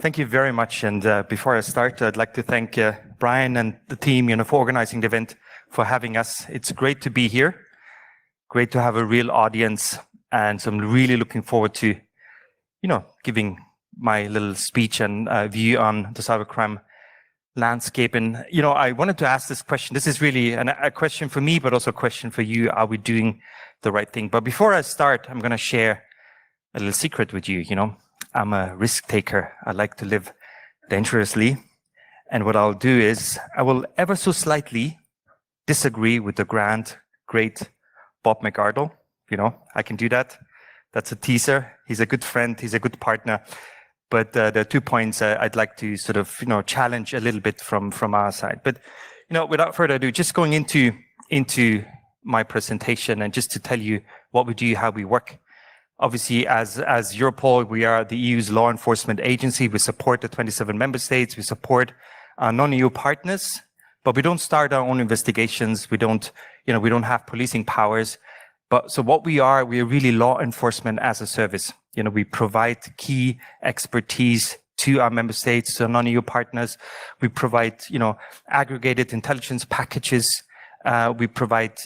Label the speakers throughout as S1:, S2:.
S1: Thank you very much. And before I start, I'd like to thank Brian and the team, for organizing the event, for having us. It's great to be here. Great to have a real audience. And so I'm really looking forward to, giving my little speech and view on the cybercrime landscape. And, I wanted to ask this question. This is really a question for me, but also a question for you. Are we doing the right thing? But before I start, I'm going to share a little secret with you. I'm a risk taker. I like to live dangerously. And what I'll do is I will ever so slightly disagree with the great Bob McArdle. I can do that. That's a teaser. He's a good friend. He's a good partner. But there are 2 points I'd like to sort of, challenge a little bit from our side. But, without further ado, just going into my presentation and just to tell you what we do, how we work. Obviously, as Europol, we are the EU's law enforcement agency. We support the 27 member states. We support our non-EU partners, but we don't start our own investigations. We don't have policing powers. So what we are really law enforcement as a service. We provide key expertise to our member states, to our non-EU partners. We provide, aggregated intelligence packages. We provide,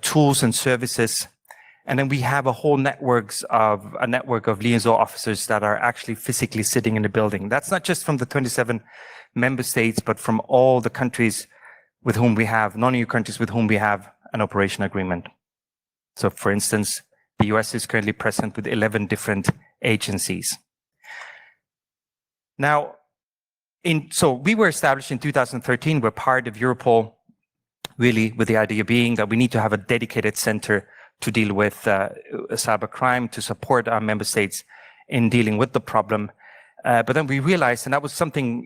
S1: tools and services. And then we have a whole network of liaison officers that are actually physically sitting in the building. That's not just from the 27 member states, but from all the countries with whom we have, non-EU countries with whom we have an operation agreement. So for instance, the US is currently present with 11 different agencies. Now, so we were established in 2013. We're part of Europol, really with the idea being that we need to have a dedicated center to deal with cybercrime, to support our member states in dealing with the problem. But then we realized, and that was something,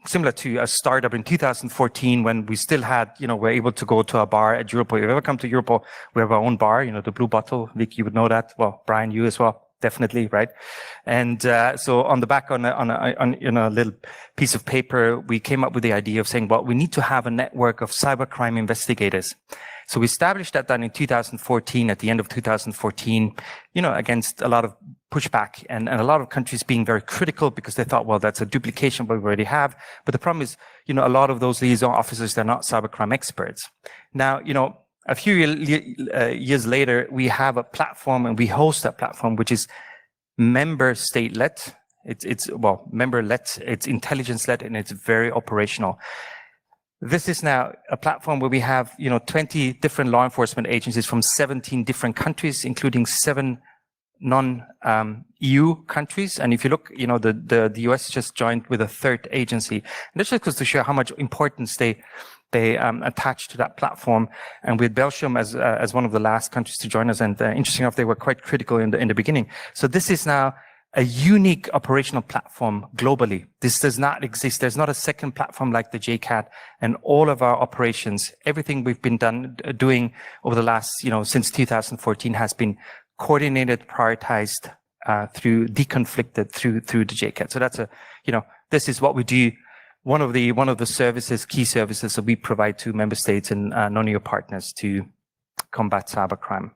S1: similar to a startup in 2014 when we still had, we're able to go to a bar at Europol. If you ever come to Europol, we have our own bar, the Blue Bottle. Vic, you would know that. Well, Brian, you as well. Definitely, right? And so on the back, on a little piece of paper, we came up with the idea of saying, well, we need to have a network of cybercrime investigators. So we established that then in 2014, at the end of 2014, against a lot of pushback and a lot of countries being very critical because they thought, well, that's a duplication of what we already have. But the problem is, a lot of those liaison officers, they're not cybercrime experts. Now, a few years later, we have a platform and we host that platform, which is member state-led. It's member-led, it's intelligence-led, and it's very operational. This is now a platform where we have, 20 different law enforcement agencies from 17 different countries, including 7 non-EU countries. And if you look, the US just joined with a 3rd agency. And that's just goes to show how much importance they attach to that platform. And with Belgium as one of the last countries to join us, and interesting enough, they were quite critical in the beginning. So this is now a unique operational platform globally. This does not exist. There's not a second platform like the JCAT, and all of our operations, everything we've been doing over the last, since 2014 has been coordinated, prioritized, deconflicted through the JCAT. So that's this is what we do. One of the services, key services that we provide to member states and non-EU partners to combat cybercrime.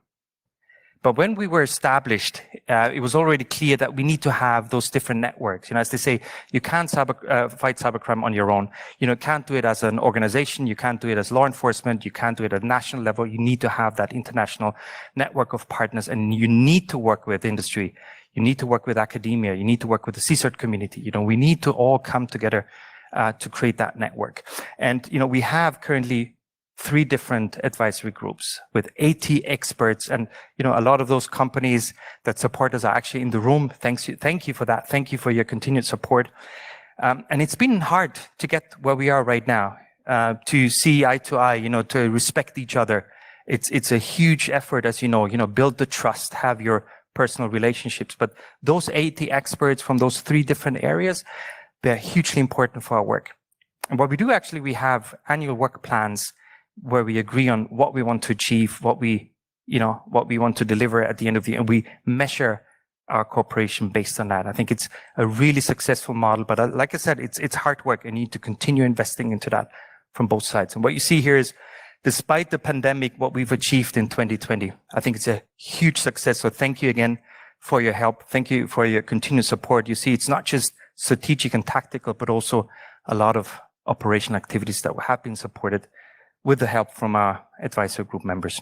S1: But when we were established, it was already clear that we need to have those different networks. As they say, you can't fight cybercrime on your own. You can't do it as an organization. You can't do it as law enforcement. You can't do it at national level. You need to have that international network of partners, and you need to work with industry. You need to work with academia. You need to work with the CSIRT community. We need to all come together to create that network. And, we have currently 3 different advisory groups with 80 experts. And, a lot of those companies that support us are actually in the room. Thank you for that. Thank you for your continued support. And it's been hard to get where we are right now, to see eye to eye, to respect each other. It's a huge effort, as build the trust, have your personal relationships. But those 80 experts from those 3 different areas, they're hugely important for our work. And what we do actually, we have annual work plans where we agree on what we want to achieve, what we want to deliver at the end of the year, and we measure our cooperation based on that. I think it's a really successful model, but like I said, it's hard work, and you need to continue investing into that from both sides. And what you see here is, despite the pandemic, what we've achieved in 2020, I think it's a huge success. So thank you again for your help. Thank you for your continued support. You see, it's not just strategic and tactical, but also a lot of operational activities that have been supported with the help from our advisory group members.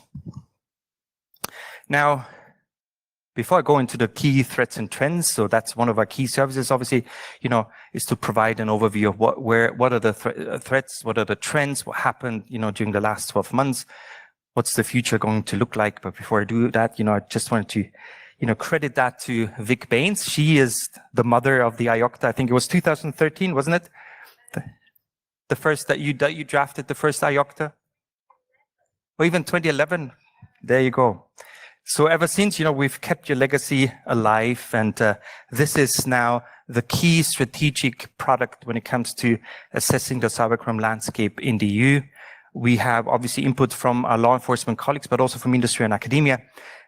S1: Now, before I go into the key threats and trends, so that's one of our key services, obviously, is to provide an overview of what are the threats, what are the trends, what happened, during the last 12 months, what's the future going to look like. But before I do that, I just wanted to, credit that to Vic Baines. She is the mother of the IOCTA. I think it was 2013, wasn't it? The first that you drafted the first IOCTA? Or even 2011? There you go. So ever since, we've kept your legacy alive, and this is now the key strategic product when it comes to assessing the cybercrime landscape in the EU. We have obviously input from our law enforcement colleagues, but also from industry and academia.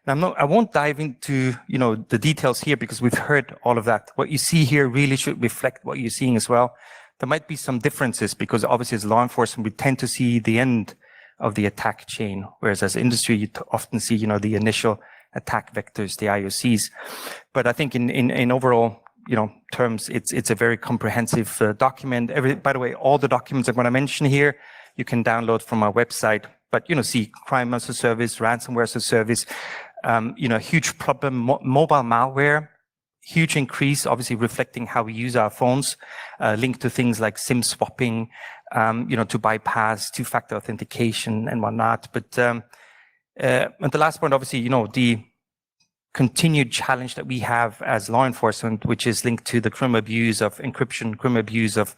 S1: And I won't dive into, the details here because we've heard all of that. What you see here really should reflect what you're seeing as well. There might be some differences because obviously as law enforcement, we tend to see the end of the attack chain, whereas as industry, you often see, the initial attack vectors, the IOCs. But I think in overall, terms, it's a very comprehensive document. By the way, all the documents I'm going to mention here, you can download from our website. But, see crime as a service, ransomware as a service, huge problem, mobile malware, huge increase, obviously reflecting how we use our phones, linked to things like SIM swapping, to bypass two-factor authentication and whatnot. But and the last point, obviously, the continued challenge that we have as law enforcement, which is linked to the criminal abuse of encryption, criminal abuse of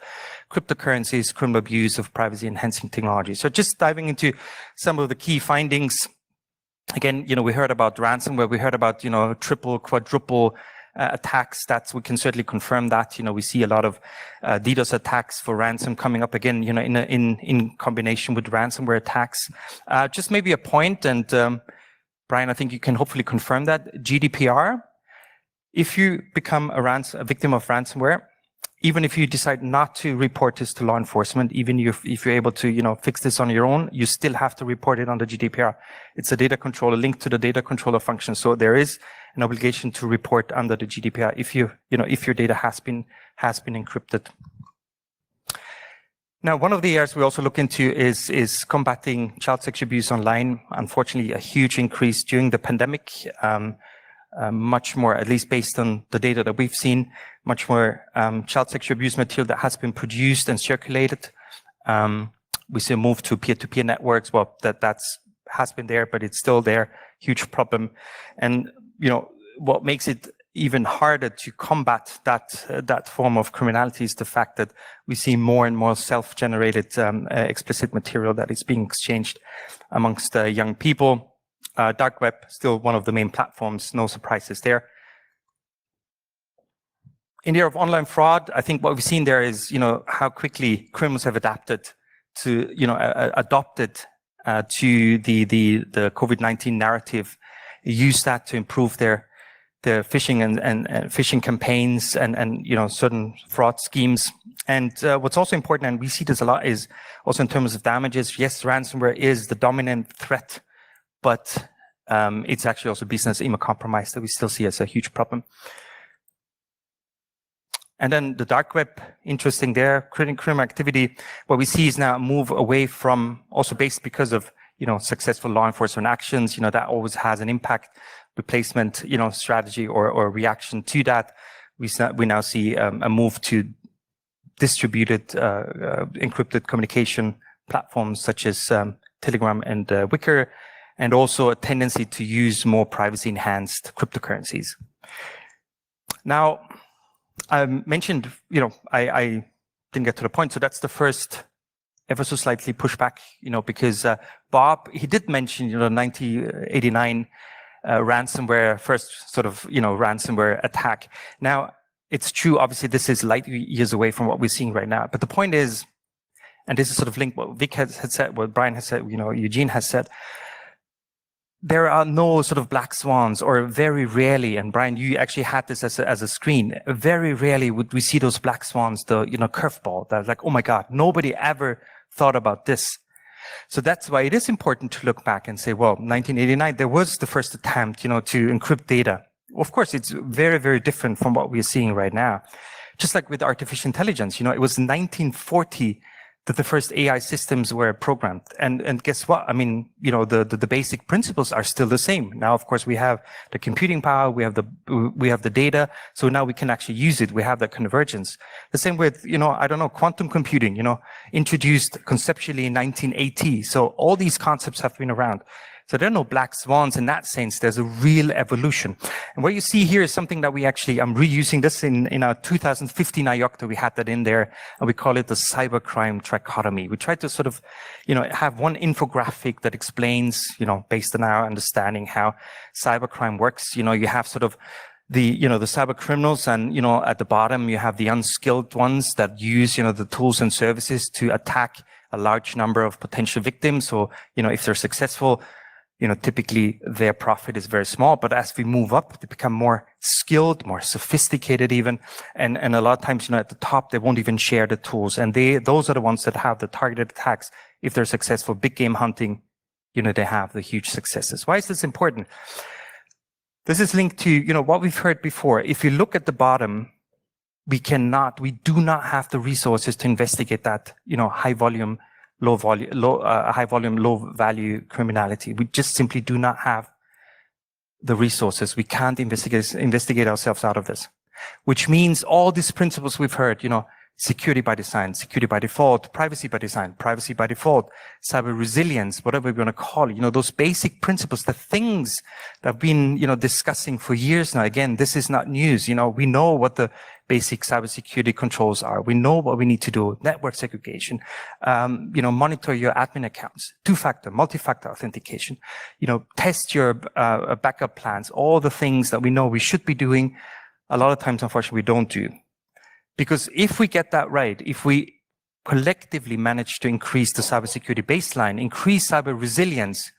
S1: cryptocurrencies, criminal abuse of privacy-enhancing technology. So just diving into some of the key findings. Again, we heard about ransomware, we heard about, triple, quadruple attacks. We can certainly confirm that. We see a lot of DDoS attacks for ransom coming up again, in combination with ransomware attacks. Just maybe a point, and Brian, I think you can hopefully confirm that. GDPR, if you become a victim of ransomware, even if you decide not to report this to law enforcement, even if you're able to, fix this on your own, you still have to report it under GDPR. It's a data controller linked to the data controller function. So there is an obligation to report under the GDPR if if your data has been encrypted. Now, one of the areas we also look into is combating child sexual abuse online. Unfortunately, a huge increase during the pandemic. Much more, at least based on the data that we've seen, much more child sexual abuse material that has been produced and circulated. We see a move to peer-to-peer networks. Well, has been there, but it's still there. Huge problem. And, what makes it even harder to combat that form of criminality is the fact that we see more and more self-generated explicit material that is being exchanged amongst young people. Dark web, still one of the main platforms, no surprises there. In the area of online fraud, I think what we've seen there is, how quickly criminals have adopted to the COVID-19 narrative, use that to improve their phishing and phishing campaigns and certain fraud schemes. And what's also important, and we see this a lot, is also in terms of damages. Yes, ransomware is the dominant threat, but it's actually also business email compromise that we still see as a huge problem. And then the dark web, interesting there, criminal activity. What we see is now a move away from, also based because of successful law enforcement actions. That always has an impact. Replacement, strategy or reaction to that. We now see a move to distributed encrypted communication platforms such as Telegram and Wicker, and also a tendency to use more privacy-enhanced cryptocurrencies. Now, I mentioned, I didn't get to the point, so that's the first ever so slightly pushback, because Bob, he did mention, 1989 ransomware, first sort of, ransomware attack. Now, it's true, obviously, this is light years away from what we're seeing right now. But the point is, and this is sort of linked what Vic has said, what Brian has said, Eugene has said, there are no sort of black swans, or very rarely, and Brian, you actually had this as a screen, very rarely would we see those black swans, the, curveball, that's like, oh my God, nobody ever thought about this. So that's why it is important to look back and say, well, 1989, there was the first attempt, to encrypt data of course, it's very, very different from what we're seeing right now. Just like with artificial intelligence, it was 1940 that the first AI systems were programmed. And guess what? I mean, the basic principles are still the same. Now, of course, we have the computing power, we have the data, so now we can actually use it. We have that convergence. The same with, I don't know, quantum computing, introduced conceptually in 1980. So all these concepts have been around. So there are no black swans in that sense. There's a real evolution. And what you see here is something that I'm reusing this in our 2015 IOCTA. We had that in there, and we call it the cybercrime trichotomy. We try to sort of, have one infographic that explains, based on our understanding how cybercrime works. You have sort of the cyber criminals, and, at the bottom, you have the unskilled ones that use, the tools and services to attack a large number of potential victims. So, if they're successful, typically their profit is very small, but as we move up, they become more skilled, more sophisticated even. And a lot of times, at the top, they won't even share the tools. And those are the ones that have the targeted attacks. If they're successful, big game hunting, they have the huge successes. Why is this important? This is linked to, what we've heard before. If you look at the bottom, we do not have the resources to investigate that, high volume, low value criminality. We just simply do not have the resources. We can't investigate ourselves out of this, which means all these principles we've heard, security by design, security by default, privacy by design, privacy by default, cyber resilience, whatever we want to call it, those basic principles, the things that have been, discussing for years now. Again, this is not news. We know what the basic cybersecurity controls are. We know what we need to do. Network segregation, monitor your admin accounts, two-factor, multi-factor authentication, test your backup plans, all the things that we know we should be doing. A lot of times, unfortunately, we don't do. Because if we get that right, if we collectively manage to increase the cybersecurity baseline, increase cyber resilience,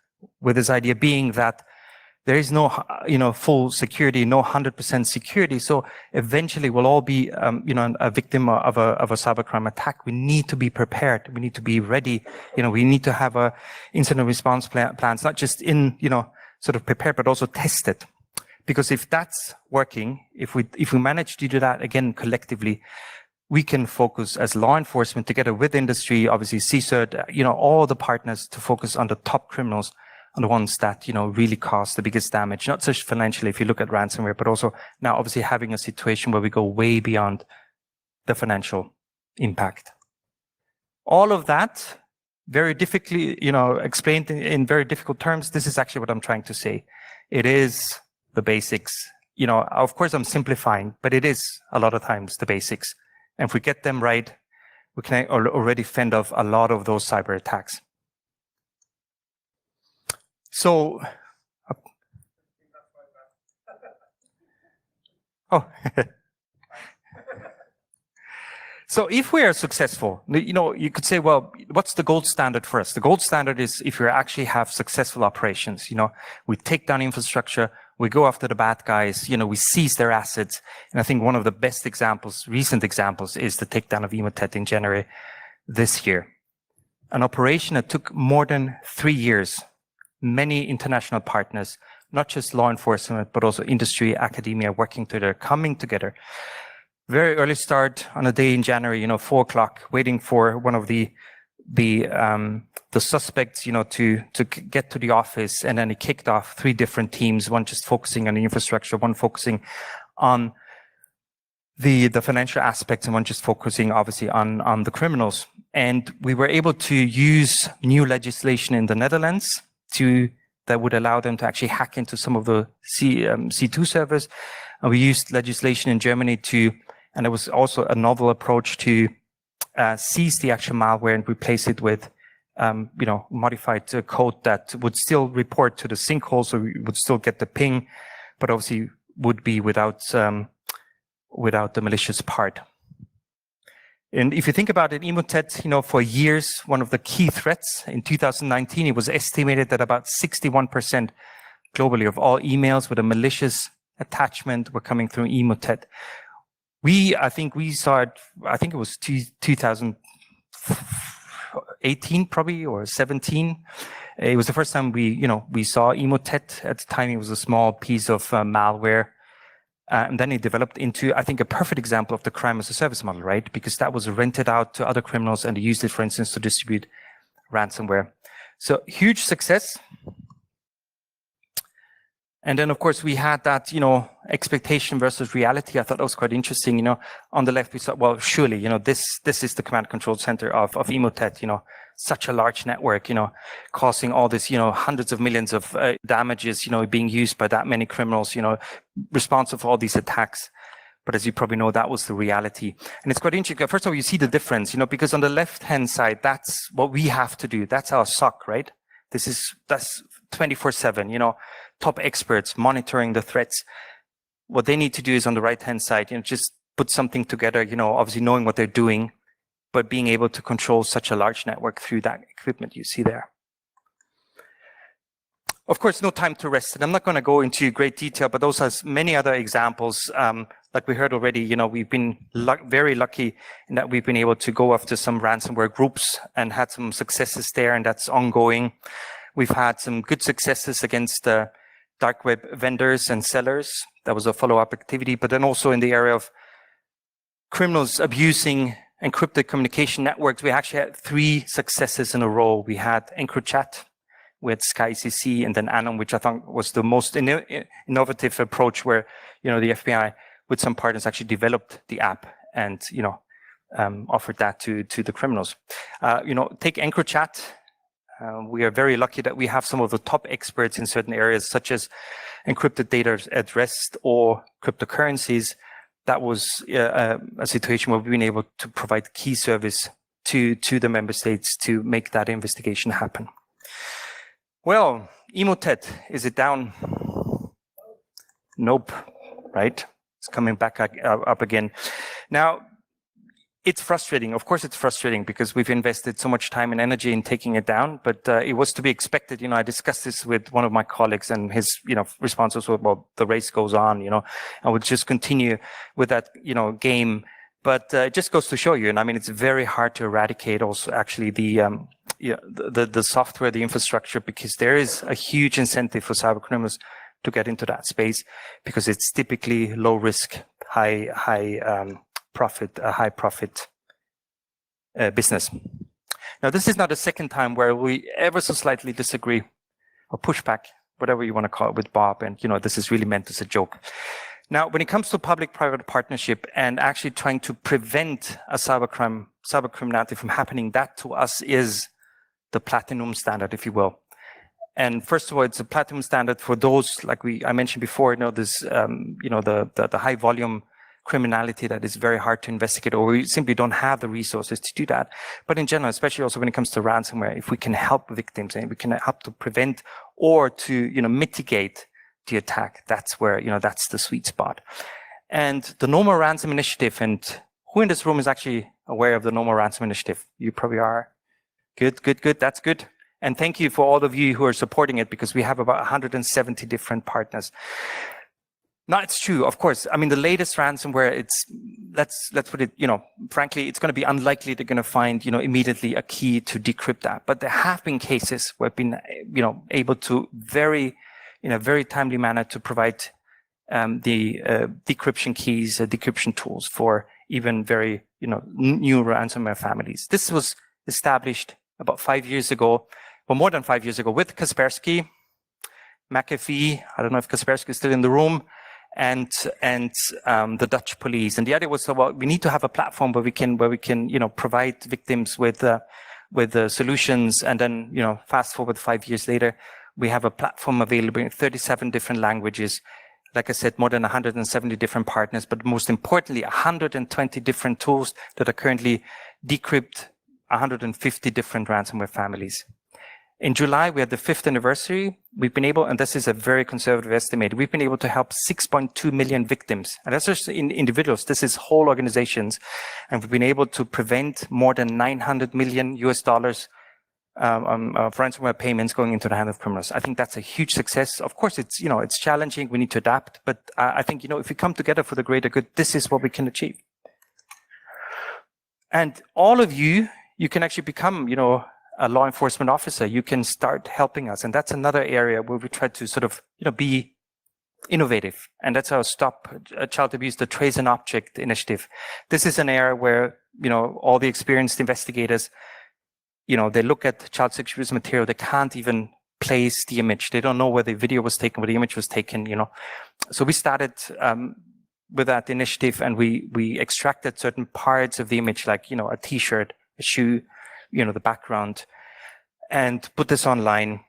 S1: with this idea being that there is no, full security, no 100% security. So eventually we'll all be, a victim of a cybercrime attack. We need to be prepared. We need to be ready. We need to have a incident response plans, not just sort of prepared, but also tested. Because if that's working, if we manage to do that again collectively, we can focus as law enforcement together with industry, obviously CSIRT, all the partners to focus on the top criminals, on the ones that, really cause the biggest damage, not just financially if you look at ransomware, but also now obviously having a situation where we go way beyond the financial impact. All of that, very difficultly, explained in very difficult terms. This is actually what I'm trying to say. It is the basics. Of course I'm simplifying, but it is a lot of times the basics. And if we get them right, we can already fend off a lot of those cyber attacks. So, So if we are successful, you could say, well, what's the gold standard for us? The gold standard is if you actually have successful operations, we take down infrastructure, we go after the bad guys, we seize their assets. And I think one of the best examples, recent examples, is the takedown of Emotet in January this year. An operation that took more than 3 years, many international partners, not just law enforcement, but also industry, academia working together, coming together. Very early start on a day in January, 4 o'clock, waiting for one of the suspects, to get to the office, and then he kicked off 3 different teams, one just focusing on the infrastructure, one focusing on the financial aspects, and one just focusing obviously on the criminals. And we were able to use new legislation in the Netherlands that would allow them to actually hack into some of the C2 servers. And we used legislation in Germany and there was also a novel approach to seize the actual malware and replace it with, modified code that would still report to the sinkhole, so we would still get the ping, but obviously would be without the malicious part. And if you think about it, Emotet, for years, one of the key threats in 2019, it was estimated that about 61% globally of all emails with a malicious attachment were coming through Emotet. I think we saw it, I think it was 2018 probably, or 17. It was the first time we saw Emotet. At the time, it was a small piece of malware And then it developed into, I think, a perfect example of the crime as a service model, right? Because that was rented out to other criminals and they used it, for instance, to distribute ransomware. So huge success. And then, of course, we had that, expectation versus reality. I thought that was quite interesting. On the left, we saw, well, surely, this is the command control center of Emotet, such a large network, causing all this, hundreds of millions of damages, being used by that many criminals, responsible for all these attacks. But as you probably know, that was the reality. And it's quite interesting. First of all, you see the difference, because on the left-hand side, that's what we have to do. That's our SOC, right? That's 24/7, top experts monitoring the threats. What they need to do is on the right-hand side, just put something together, obviously knowing what they're doing, but being able to control such a large network through that equipment you see there. Of course, no time to rest. And I'm not going to go into great detail, but those has many other examples. Like we heard already, we've been very lucky in that we've been able to go after some ransomware groups and had some successes there, and that's ongoing. We've had some good successes against dark web vendors and sellers. That was a follow-up activity, but then also in the area of criminals abusing encrypted communication networks, we actually had 3 successes in a row. We had EncroChat with SkyCC, and then Amann, which I thought was the most innovative approach where, the FBI with some partners actually developed the app and, offered that to the criminals. Take EncroChat. We are very lucky that we have some of the top experts in certain areas, such as encrypted data at rest or cryptocurrencies. That was a situation where we've been able to provide key service to the member states to make that investigation happen. Well, Emotet, is it down? Nope, right? It's coming back up again. Now, it's frustrating. Of course, it's frustrating because we've invested so much time and energy in taking it down, but it was to be expected. I discussed this with one of my colleagues, and his, response was, well, the race goes on, and we'll just continue with that, game. But it just goes to show you, and I mean, it's very hard to eradicate also actually the software, the infrastructure, because there is a huge incentive for cyber criminals to get into that space because it's typically low risk, high profit business. Now, this is not the second time where we ever so slightly disagree or push back, whatever you want to call it, with Bob. And, this is really meant as a joke. Now, when it comes to public-private partnership and actually trying to prevent a cyber criminality from happening, that to us is the platinum standard, if you will. And first of all, it's a platinum standard for those, like I mentioned before, this, the high volume criminality that is very hard to investigate, or we simply don't have the resources to do that. But in general, especially also when it comes to ransomware, if we can help victims and we can help to prevent or to, mitigate the attack, that's where, that's the sweet spot. And the No More Ransom Initiative, and who in this room is actually aware of the No More Ransom Initiative? You probably are. Good. That's good. And thank you for all of you who are supporting it, because we have about 170 different partners. No, it's true. Of course. I mean, the latest ransomware, let's put it, frankly, it's going to be unlikely they're going to find, immediately a key to decrypt that. But there have been cases where we've been, able to in a very timely manner to provide the decryption keys, decryption tools for even very, new ransomware families. This was established about 5 years ago, or more than 5 years ago, with Kaspersky, McAfee. I don't know if Kaspersky is still in the room. And the Dutch police. And the idea was, well, we need to have a platform where we can, provide victims with solutions. And then, fast forward 5 years later, we have a platform available in 37 different languages. Like I said, more than 170 different partners, but most importantly, 120 different tools that are currently decrypt 150 different ransomware families. In July, we had the 5th anniversary. We've been able, and this is a very conservative estimate, we've been able to help 6.2 million victims. And that's just individuals. This is whole organizations. And we've been able to prevent more than $900 million of ransomware payments going into the hand of criminals. I think that's a huge success. Of course, it's, it's challenging. We need to adapt. But I think, if we come together for the greater good, this is what we can achieve. And all of you can actually become, a law enforcement officer. You can start helping us. And that's another area where we try to sort of, be innovative, and that's our Stop Child Abuse, the Trace an Object initiative. This is an area where, all the experienced investigators, they look at child sexual abuse material, they can't even place the image. They don't know where the video was taken, where the image was taken, So we started with that initiative, and we extracted certain parts of the image, like, a t-shirt, a shoe, the background, and put this online.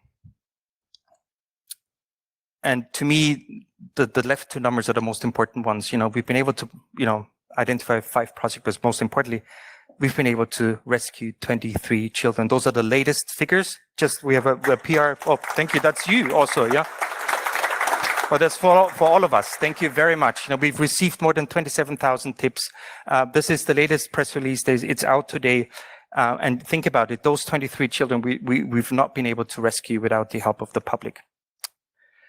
S1: And to me, the left two numbers are the most important ones. We've been able to, identify 5 projects, but most importantly, we've been able to rescue 23 children. Those are the latest figures. We have a PR. Oh, thank you. That's you also, yeah? Well, that's for all of us. Thank you very much. We've received more than 27,000 tips. This is the latest press release. It's out today. And think about it. Those 23 children, we've not been able to rescue without the help of the public.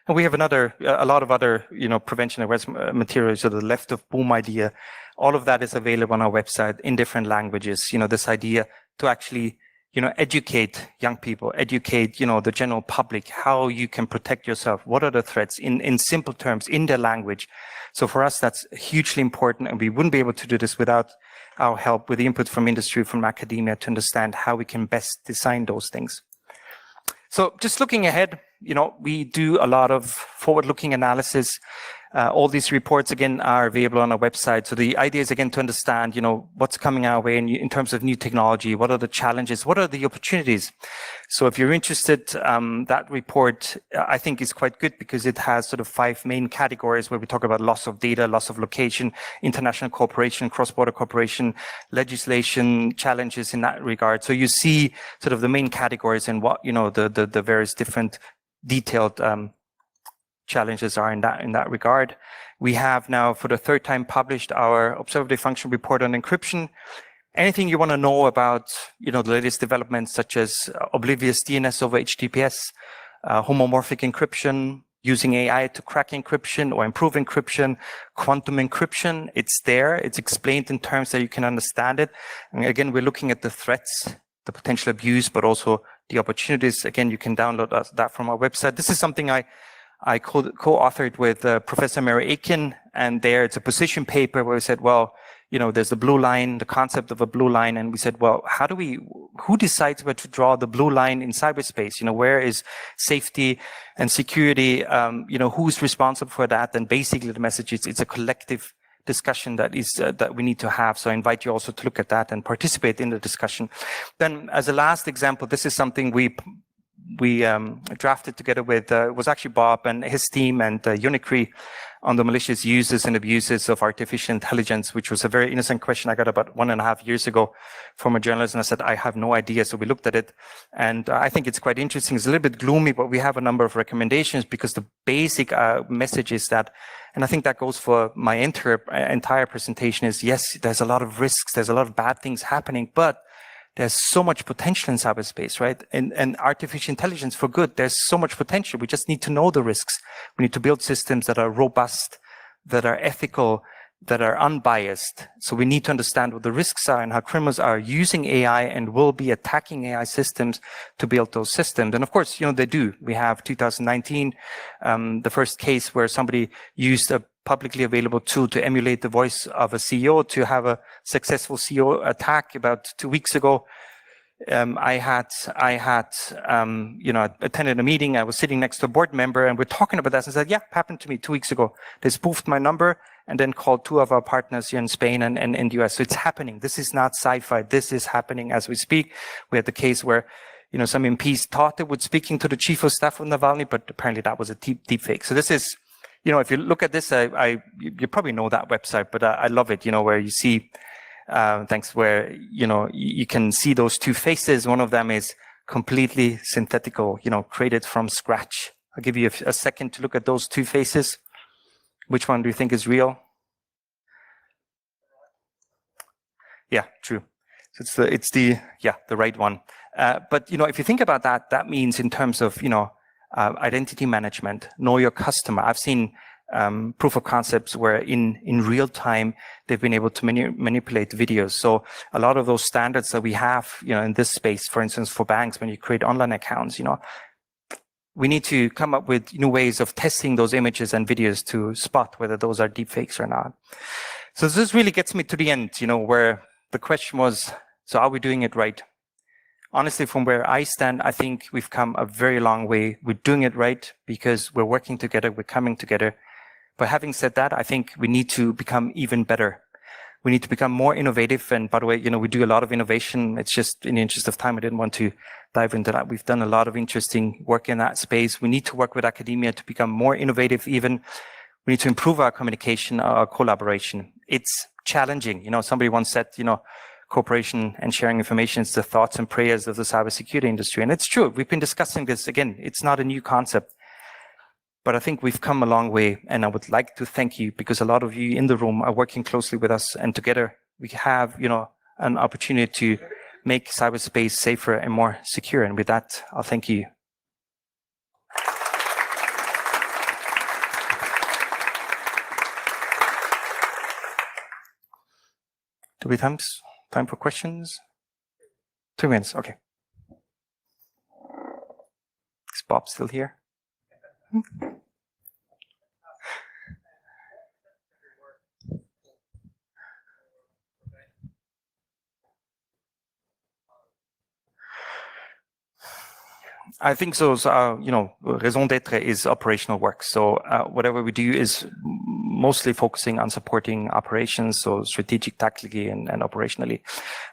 S1: And we have a lot of other, prevention awareness materials. So the left of boom idea, all of that is available on our website in different languages. This idea to actually, educate young people, educate, the general public, how you can protect yourself. What are the threats in simple terms, in their language. So for us, that's hugely important. And we wouldn't be able to do this without our help, with the input from industry, from academia, to understand how we can best design those things. So just looking ahead, we do a lot of forward-looking analysis. All these reports, again, are available on our website. So the idea is, again, to understand, what's coming our way in terms of new technology. What are the challenges? What are the opportunities? So if you're interested, that report, I think, is quite good, because it has sort of 5 main categories where we talk about loss of data, loss of location, international cooperation, cross-border cooperation, legislation, challenges in that regard. So you see sort of the main categories and what, the various different detailed challenges are in that regard. We have now, for the 3rd time, published our observability function report on encryption. Anything you want to know about, the latest developments, such as oblivious DNS over HTTPS, homomorphic encryption, using AI to crack encryption or improve encryption, quantum encryption, it's there. It's explained in terms that you can understand it. And again, we're looking at the threats, the potential abuse, but also the opportunities. Again, you can download that from our website. This is something I co-authored with Professor Mary Aiken, and there it's a position paper where we said, well, there's the blue line, the concept of a blue line, and we said, well, who decides where to draw the blue line in cyberspace? Where is safety and security? Who's responsible for that? And basically the message is it's a collective discussion that we need to have. So I invite you also to look at that and participate in the discussion. Then, as a last example, this is something we drafted together with, was actually Bob and his team and Unicre, on the malicious uses and abuses of artificial intelligence, which was a very innocent question I got about 1.5 years ago from a journalist, and I said, I have no idea. So we looked at it, and I think it's quite interesting. It's a little bit gloomy, but we have a number of recommendations, because the basic message is that, and I think that goes for my entire presentation, is yes, there's a lot of risks, there's a lot of bad things happening, but there's so much potential in cyberspace, right? And artificial intelligence for good, there's so much potential. We just need to know the risks. We need to build systems that are robust, that are ethical, that are unbiased. So we need to understand what the risks are and how criminals are using AI and will be attacking AI systems to build those systems. And of course, they do. We have 2019, the first case where somebody used a publicly available tool to emulate the voice of a CEO to have a successful CEO attack about 2 weeks ago. I attended a meeting. I was sitting next to a board member, and we're talking about that, and said, yeah, happened to me 2 weeks ago. They spoofed my number and then called 2 of our partners here in Spain and in the US. So it's happening. This is not sci-fi. This is happening as we speak. We had the case where, some MPs thought they were speaking to the chief of staff of Navalny, but apparently that was a deep fake. So this is, if you look at this, you probably know that website, but I love it, where you see, where, you can see those 2 faces. One of them is completely synthetical, created from scratch. I'll give you a second to look at those 2 faces. Which one do you think is real? Yeah, true. So it's the right one. But, if you think about that, that means in terms of, identity management, know your customer. I've seen proof of concepts where in real time, they've been able to manipulate videos. So a lot of those standards that we have, in this space, for instance, for banks, when you create online accounts, we need to come up with new ways of testing those images and videos to spot whether those are deepfakes or not. So this really gets me to the end, where the question was, so are we doing it right? Honestly, from where I stand, I think we've come a very long way. We're doing it right because we're working together, we're coming together. But having said that, I think we need to become even better. We need to become more innovative. And by the way, we do a lot of innovation. It's just in the interest of time, I didn't want to dive into that. We've done a lot of interesting work in that space. We need to work with academia to become more innovative even. We need to improve our communication, our collaboration. It's challenging. Somebody once said, cooperation and sharing information is the thoughts and prayers of the cybersecurity industry. And it's true. We've been discussing this. Again, it's not a new concept. But I think we've come a long way, and I would like to thank you because a lot of you in the room are working closely with us, and together we have, an opportunity to make cyberspace safer and more secure. And with that, I'll thank you. Do we have time for questions? 2 minutes, okay. Is Bob still here? I think so. Raison d'être is operational work. So whatever we do is mostly focusing on supporting operations, so strategic, tactically, and operationally.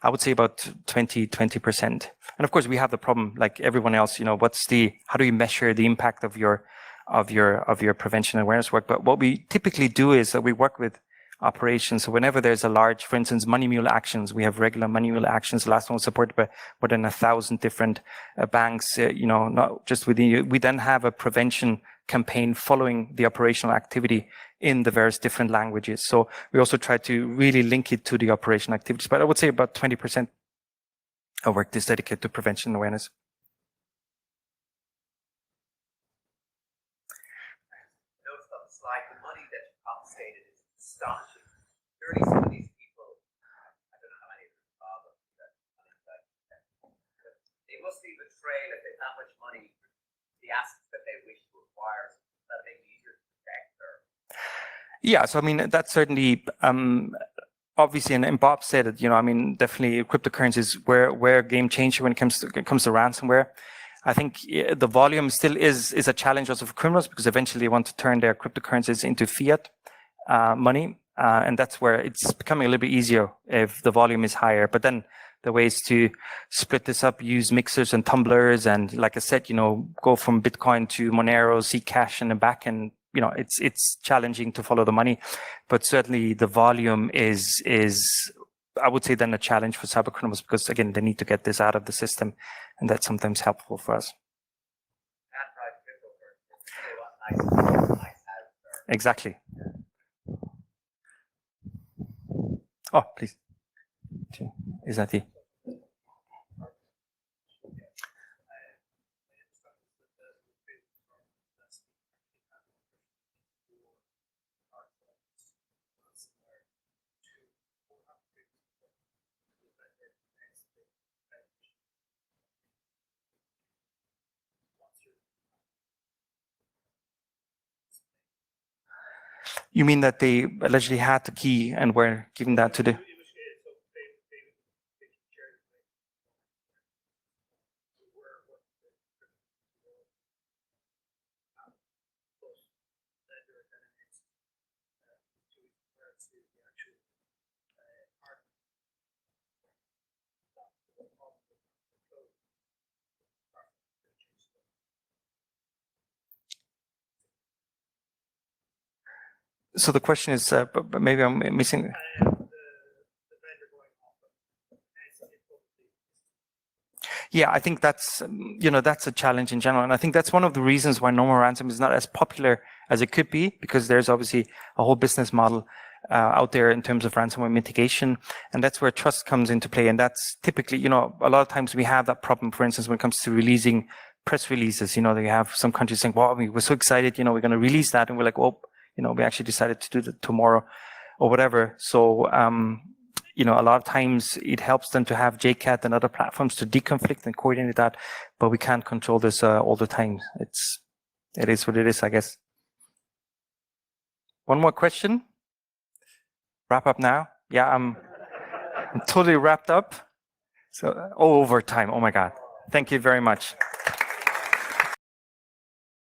S1: I would say about 20%. And of course, we have the problem, like everyone else. How do you measure the impact of your prevention and awareness work? But what we typically do is that we work with operations. So whenever there's a large, for instance, money mule actions, we have regular money mule actions. The last one was supported by more than 1,000 different banks, not just within. We then have a prevention campaign following the operational activity in the various different languages. So we also try to really link it to the operational activities. But I would say about 20% of work is dedicated to prevention and awareness.
S2: Notice on the slide, the money that you compensated is astonishing. 30 some of these people, I don't know how many of them involved, but they must leave a trail if they have much money, the assets that they wish to acquire, so that makes it easier to protect or.
S1: Yeah, so that's certainly obviously, and Bob said it. Definitely cryptocurrencies were a game changer when it comes to ransomware. I think the volume still is a challenge also for criminals because eventually they want to turn their cryptocurrencies into fiat money, and that's where it's becoming a little bit easier if the volume is higher. But then the ways to split this up, use mixers and tumblers, and like I said, go from Bitcoin to Monero, Zcash, and then back, and it's challenging to follow the money. But certainly the volume is I would say then a challenge for cyber criminals because again they need to get this out of the system, and that's sometimes helpful for us. Exactly. Oh, please. Is that it? You mean that they allegedly had the key and were giving that to the... So the question is, but maybe I'm missing. Yeah, I think that's that's a challenge in general, and I think that's one of the reasons why normal ransom is not as popular as it could be, because there's obviously a whole business model out there in terms of ransomware mitigation, and that's where trust comes into play. And that's typically, a lot of times we have that problem. For instance, when it comes to releasing press releases, they have some countries saying, "Wow, we're so excited, we're going to release that," and we're like, "Oh, we actually decided to do that tomorrow," or whatever. So you know, a lot of times it helps them to have JCAT and other platforms to deconflict and coordinate that, but we can't control this all the time. It is what it is, I guess. One more question. Wrap up now. Yeah, I'm totally wrapped up. So, over time. Oh my God. Thank you very much.